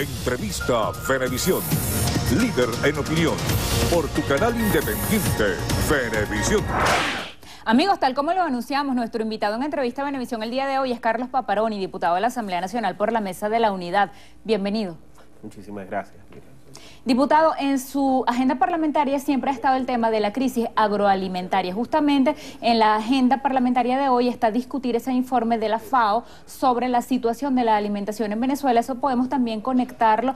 Entrevista Venevisión. Líder en opinión. Por tu canal independiente, Venevisión. Amigos, tal como lo anunciamos, nuestro invitado en Entrevista Venevisión el día de hoy es Carlos Paparoni, diputado de la Asamblea Nacional por la Mesa de la Unidad. Bienvenido. Muchísimas gracias. Diputado, en su agenda parlamentaria siempre ha estado el tema de la crisis agroalimentaria. Justamente en la agenda parlamentaria de hoy está discutir ese informe de la FAO sobre la situación de la alimentación en Venezuela. Eso podemos también conectarlo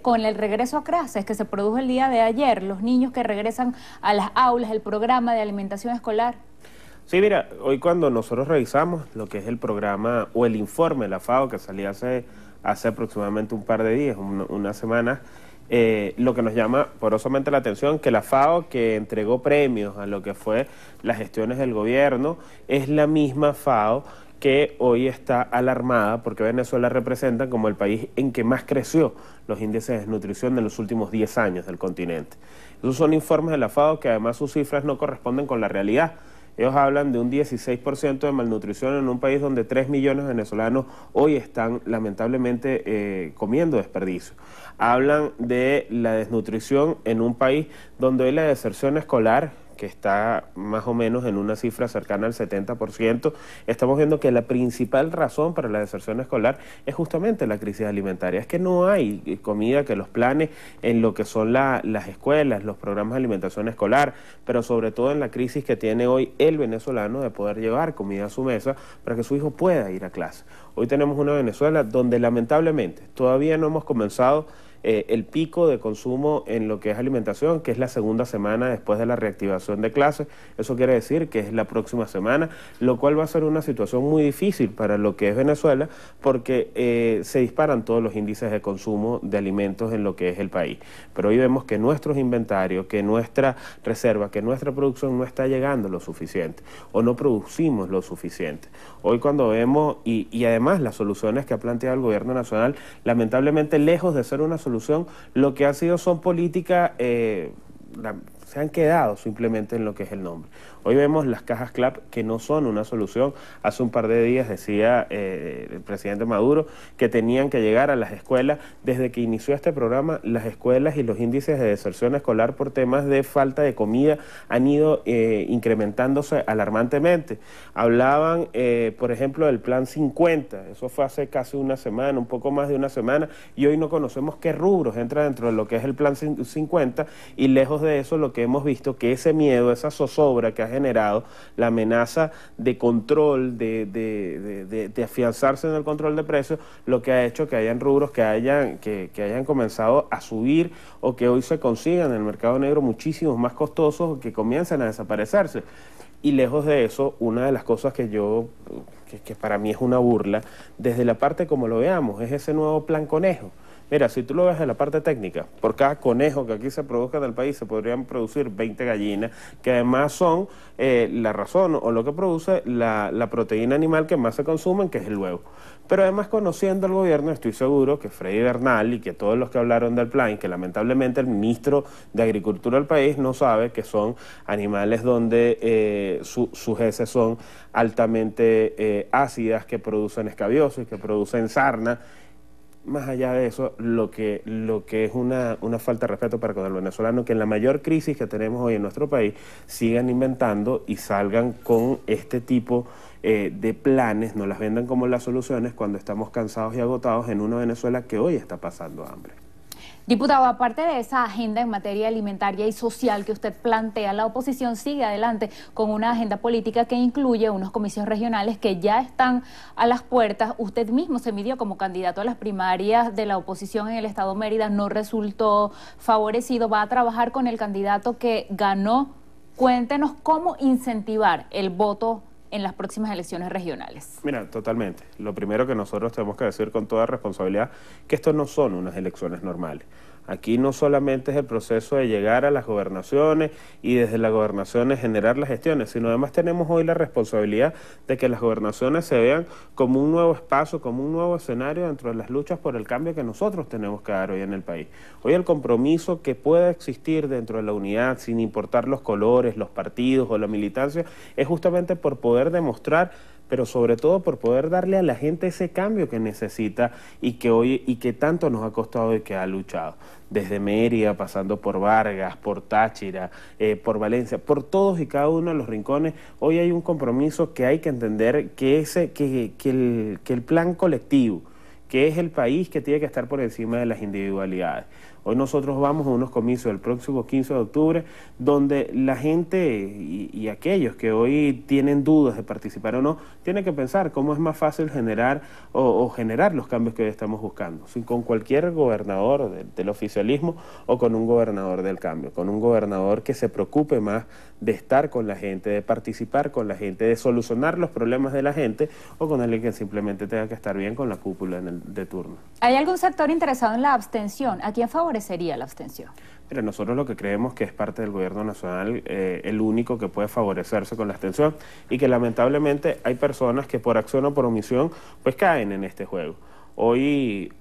con el regreso a clases que se produjo el día de ayer, los niños que regresan a las aulas, el programa de alimentación escolar. Sí, mira, hoy cuando nosotros revisamos lo que es el programa o el informe de la FAO que salía hace aproximadamente un par de días, una semana, lo que nos llama porosamente la atención, que la FAO, que entregó premios a lo que fue las gestiones del gobierno, es la misma FAO que hoy está alarmada porque Venezuela representa como el país en que más creció los índices de desnutrición en los últimos 10 años del continente. Esos son informes de la FAO que además sus cifras no corresponden con la realidad. Ellos hablan de un 16% de malnutrición en un país donde 3 millones de venezolanos hoy están lamentablemente comiendo desperdicio. Hablan de la desnutrición en un país donde hoy la deserción escolar, que está más o menos en una cifra cercana al 70%, estamos viendo que la principal razón para la deserción escolar es justamente la crisis alimentaria. Es que no hay comida, que los planes en lo que son las escuelas, los programas de alimentación escolar, pero sobre todo en la crisis que tiene hoy el venezolano de poder llevar comida a su mesa para que su hijo pueda ir a clase. Hoy tenemos una Venezuela donde lamentablemente todavía no hemos comenzado el pico de consumo en lo que es alimentación, que es la segunda semana después de la reactivación de clases. Eso quiere decir que es la próxima semana, lo cual va a ser una situación muy difícil para lo que es Venezuela, porque se disparan todos los índices de consumo de alimentos en lo que es el país. Pero hoy vemos que nuestros inventarios, que nuestra reserva, que nuestra producción no está llegando lo suficiente, o no producimos lo suficiente. Hoy cuando vemos, y además las soluciones que ha planteado el gobierno nacional, lamentablemente lejos de ser una solución, lo que ha sido son políticas, se han quedado simplemente en lo que es el nombre. Hoy vemos las cajas CLAP que no son una solución. Hace un par de días decía el presidente Maduro que tenían que llegar a las escuelas. Desde que inició este programa, las escuelas y los índices de deserción escolar por temas de falta de comida han ido incrementándose alarmantemente. Hablaban, por ejemplo, del Plan 50. Eso fue hace casi una semana, un poco más de una semana, y hoy no conocemos qué rubros entra dentro de lo que es el Plan 50, y lejos de eso lo que hemos visto que ese miedo, esa zozobra que ha generado, la amenaza de control, de afianzarse en el control de precios, lo que ha hecho que hayan rubros que hayan comenzado a subir o que hoy se consigan en el mercado negro muchísimos más costosos o que comienzan a desaparecerse. Y lejos de eso, una de las cosas que para mí es una burla, desde la parte como lo veamos, es ese nuevo plan conejo. Mira, si tú lo ves en la parte técnica, por cada conejo que aquí se produzca en el país se podrían producir 20 gallinas, que además son la razón o lo que produce la proteína animal que más se consume, que es el huevo. Pero además, conociendo al gobierno, estoy seguro que Freddy Bernal y que todos los que hablaron del plan, que lamentablemente el ministro de Agricultura del país no sabe que son animales donde sus heces son altamente ácidas, que producen escabiosis, que producen sarna. Más allá de eso, lo que es una falta de respeto para con el venezolano, que en la mayor crisis que tenemos hoy en nuestro país, sigan inventando y salgan con este tipo de planes, nos las vendan como las soluciones cuando estamos cansados y agotados en una Venezuela que hoy está pasando hambre. Diputado, aparte de esa agenda en materia alimentaria y social que usted plantea, la oposición sigue adelante con una agenda política que incluye unos comicios regionales que ya están a las puertas. Usted mismo se midió como candidato a las primarias de la oposición en el estado Mérida, no resultó favorecido, va a trabajar con el candidato que ganó. Cuéntenos cómo incentivar el voto en las próximas elecciones regionales. Mira, totalmente. Lo primero que nosotros tenemos que decir con toda responsabilidad, que esto no son unas elecciones normales. Aquí no solamente es el proceso de llegar a las gobernaciones y desde las gobernaciones generar las gestiones, sino además tenemos hoy la responsabilidad de que las gobernaciones se vean como un nuevo espacio, como un nuevo escenario dentro de las luchas por el cambio que nosotros tenemos que dar hoy en el país. Hoy el compromiso que pueda existir dentro de la unidad, sin importar los colores, los partidos o la militancia, es justamente por poder demostrar pero sobre todo por poder darle a la gente ese cambio que necesita y que tanto nos ha costado y que ha luchado. Desde Mérida, pasando por Vargas, por Táchira, por Valencia, por todos y cada uno de los rincones, hoy hay un compromiso que hay que entender que el plan colectivo, que es el país que tiene que estar por encima de las individualidades. Hoy nosotros vamos a unos comicios el próximo 15 de octubre donde la gente y aquellos que hoy tienen dudas de participar o no, tienen que pensar cómo es más fácil generar o generar los cambios que hoy estamos buscando, si con cualquier gobernador del oficialismo o con un gobernador del cambio, con un gobernador que se preocupe más de estar con la gente, de participar con la gente, de solucionar los problemas de la gente, o con alguien que simplemente tenga que estar bien con la cúpula de turno. ¿Hay algún sector interesado en la abstención? ¿A quién favorecería la abstención? Mira, nosotros lo que creemos que es parte del gobierno nacional el único que puede favorecerse con la abstención, y que lamentablemente hay personas que por acción o por omisión pues caen en este juego. Hoy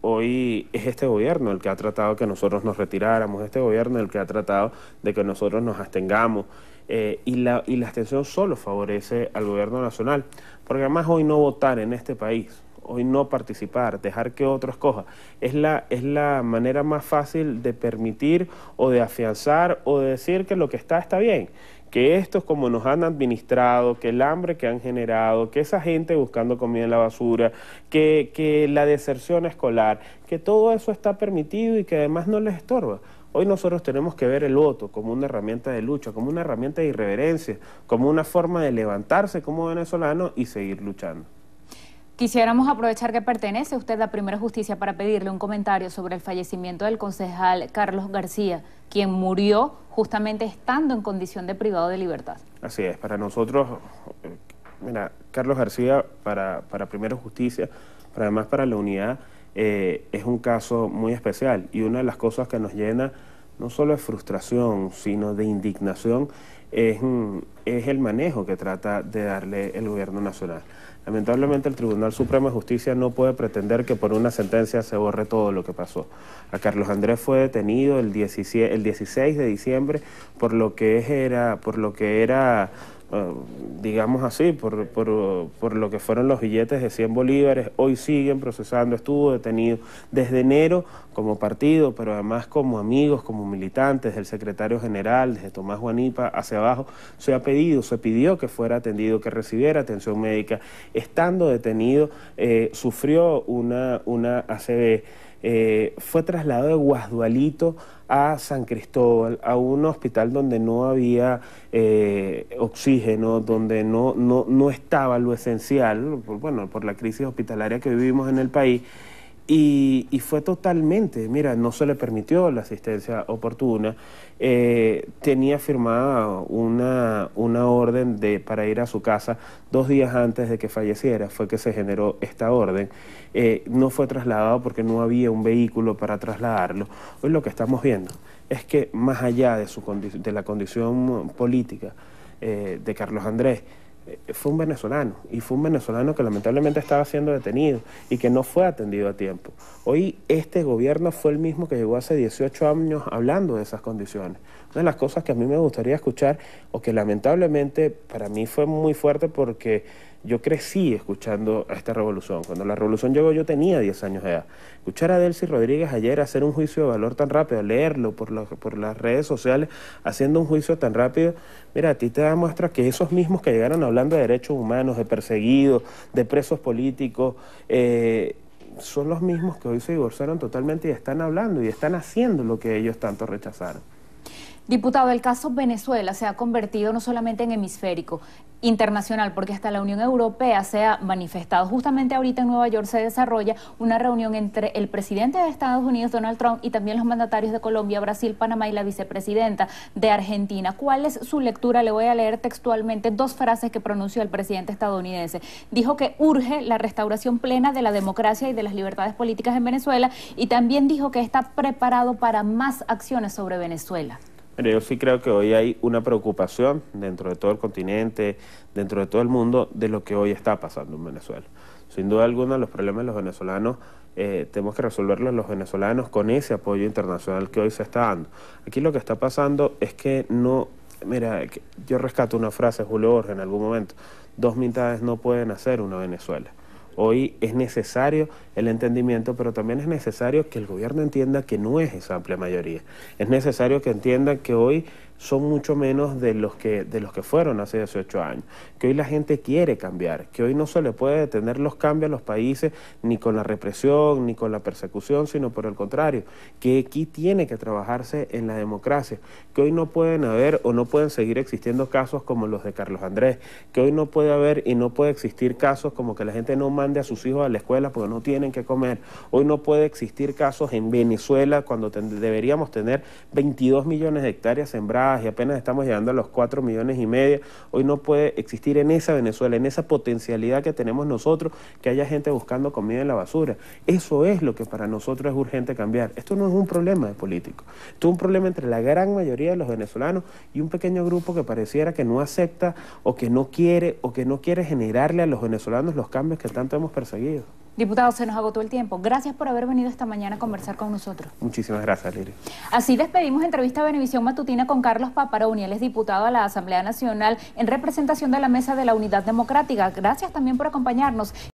es este gobierno el que ha tratado que nosotros nos retiráramos, este gobierno el que ha tratado de que nosotros nos abstengamos, y la abstención solo favorece al gobierno nacional, porque además hoy no votar en este país, hoy no participar, dejar que otro escoja, es la manera más fácil de permitir o de afianzar o de decir que lo que está bien, que esto es como nos han administrado, que el hambre que han generado, que esa gente buscando comida en la basura, que la deserción escolar, que todo eso está permitido y que además no les estorba. Hoy nosotros tenemos que ver el voto como una herramienta de lucha, como una herramienta de irreverencia, como una forma de levantarse como venezolano y seguir luchando. Quisiéramos aprovechar que pertenece usted a Primera Justicia para pedirle un comentario sobre el fallecimiento del concejal Carlos García, quien murió justamente estando en condición de privado de libertad. Así es, para nosotros, mira, Carlos García para Primera Justicia, pero además para la unidad, es un caso muy especial, y una de las cosas que nos llena no solo de frustración, sino de indignación, es el manejo que trata de darle el gobierno nacional. Lamentablemente el Tribunal Supremo de Justicia no puede pretender que por una sentencia se borre todo lo que pasó. A Carlos Andrés fue detenido el 16 de diciembre por lo que era digamos así, por lo que fueron los billetes de 100 bolívares, hoy siguen procesando, estuvo detenido desde enero como partido, pero además como amigos, como militantes, del secretario general, desde Tomás Guanipa hacia abajo, se pidió que fuera atendido, que recibiera atención médica. Estando detenido, sufrió una ACV, fue trasladado de Guasdualito a San Cristóbal, a un hospital donde no había oxígeno, donde no estaba lo esencial, por la crisis hospitalaria que vivimos en el país, y fue totalmente, mira, no se le permitió la asistencia oportuna. Tenía firmada una orden para ir a su casa 2 días antes de que falleciera, fue que se generó esta orden. No fue trasladado porque no había un vehículo para trasladarlo. Hoy lo que estamos viendo es que más allá de la condición política de Carlos Andrés, fue un venezolano, y fue un venezolano que lamentablemente estaba siendo detenido y que no fue atendido a tiempo. Hoy este gobierno fue el mismo que llegó hace 18 años hablando de esas condiciones. Una de las cosas que a mí me gustaría escuchar, o que lamentablemente para mí fue muy fuerte porque yo crecí escuchando a esta revolución. Cuando la revolución llegó yo tenía 10 años de edad. Escuchar a Delcy Rodríguez ayer hacer un juicio de valor tan rápido, leerlo por las redes sociales, haciendo un juicio tan rápido, mira, a ti te demuestra que esos mismos que llegaron hablando de derechos humanos, de perseguidos, de presos políticos, son los mismos que hoy se divorciaron totalmente y están hablando y están haciendo lo que ellos tanto rechazaron. Diputado, el caso Venezuela se ha convertido no solamente en hemisférico, internacional, porque hasta la Unión Europea se ha manifestado. Justamente ahorita en Nueva York se desarrolla una reunión entre el presidente de Estados Unidos, Donald Trump, y también los mandatarios de Colombia, Brasil, Panamá y la vicepresidenta de Argentina. ¿Cuál es su lectura? Le voy a leer textualmente 2 frases que pronunció el presidente estadounidense. Dijo que urge la restauración plena de la democracia y de las libertades políticas en Venezuela, y también dijo que está preparado para más acciones sobre Venezuela. Pero yo sí creo que hoy hay una preocupación dentro de todo el continente, dentro de todo el mundo, de lo que hoy está pasando en Venezuela. Sin duda alguna, los problemas de los venezolanos tenemos que resolverlos los venezolanos con ese apoyo internacional que hoy se está dando. Aquí lo que está pasando es que no... Mira, yo rescato una frase de Julio Borges en algún momento, dos mitades no pueden hacer una Venezuela. Hoy es necesario el entendimiento, pero también es necesario que el gobierno entienda que no es esa amplia mayoría. Es necesario que entiendan que hoy son mucho menos de los que fueron hace 18 años, que hoy la gente quiere cambiar, que hoy no se le puede detener los cambios a los países ni con la represión ni con la persecución, sino por el contrario, que aquí tiene que trabajarse en la democracia, que hoy no pueden haber o no pueden seguir existiendo casos como los de Carlos Andrés, que hoy no puede haber y no puede existir casos como que la gente no mande a sus hijos a la escuela porque no tienen que comer, hoy no puede existir casos en Venezuela cuando deberíamos tener 22 millones de hectáreas sembradas y apenas estamos llegando a los 4,5 millones. Hoy no puede existir en esa Venezuela, en esa potencialidad que tenemos nosotros, que haya gente buscando comida en la basura. Eso es lo que para nosotros es urgente cambiar. Esto no es un problema de políticos, esto es un problema entre la gran mayoría de los venezolanos y un pequeño grupo que pareciera que no acepta o que no quiere generarle a los venezolanos los cambios que tanto hemos perseguido. Diputado, se nos agotó el tiempo. Gracias por haber venido esta mañana a conversar con nosotros. Muchísimas gracias, Lili. Así despedimos entrevista a Venevisión Matutina con Carlos Paparoni. Él es diputado a la Asamblea Nacional en representación de la Mesa de la Unidad Democrática. Gracias también por acompañarnos.